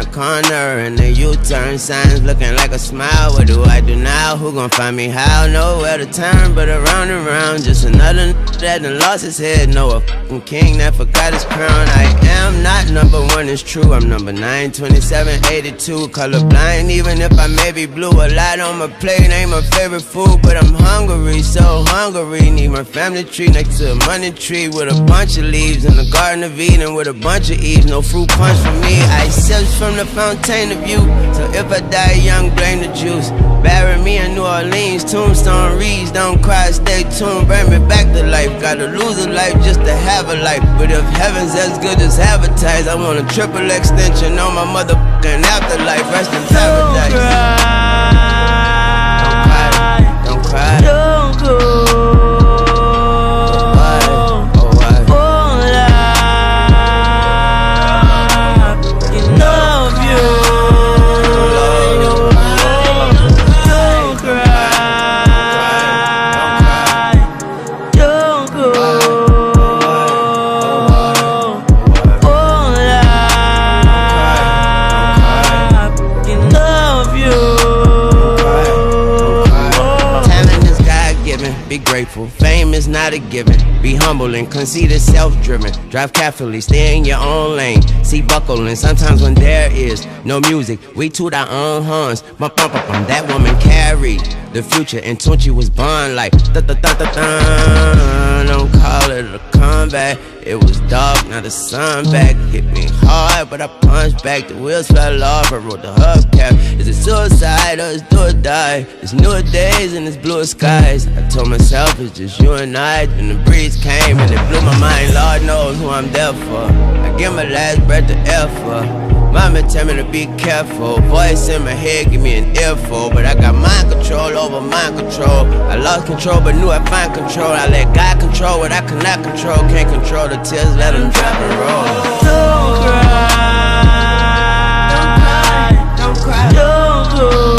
the corner and the U-turn signs looking like a smile. What do I do now? Who gon' find me how? Nowhere to turn but around and round. Just another that done lost his head. No, a fucking king that forgot his crown. I am not number one, it's true. I'm number 9, 27, 82. Colorblind, even if I may be blue. A lot on my plate ain't my favorite food, but I'm hungry, so hungry. Need my family tree next to a money tree with a bunch of leaves in the Garden of Eden with a bunch of eaves. No fruit punch for me. I sips from the fountain of youth. So if I die young, blame the juice. Bury me in New Orleans, tombstone reads. Don't cry, stay tuned, bring me back to life. Gotta lose a life just to have a life. But if heaven's as good as advertised, I want a triple extension on my motherfucking afterlife. Rest in paradise. Don't cry, don't cry, don't go. Be grateful, fame is not a given. Be humble and conceited, self-driven. Drive carefully, stay in your own lane. See buckling, sometimes when there is no music, we toot our own horns. Bump, bump, bump, bump, that woman carried the future, and Tunchi was born like da-da-da-da-da. Don't call it a comeback. It was dark, now the sun back. Hit me hard, but I punched back. The wheels fell off, I wrote the hubcap. Is it suicide or is do or die? It's newer days and it's bluer skies. I told myself it's just you and I. Then the breeze came and it blew my mind. Lord knows who I'm there for. I give my last breath to air for. Mama tell me to be careful. Voice in my head give me an earful. But I got mind control over mind control. I lost control but knew I'd find control. I let God control what I cannot control. Can't control the tears, let them drop and roll. Don't cry, don't cry, don't cry, don't go.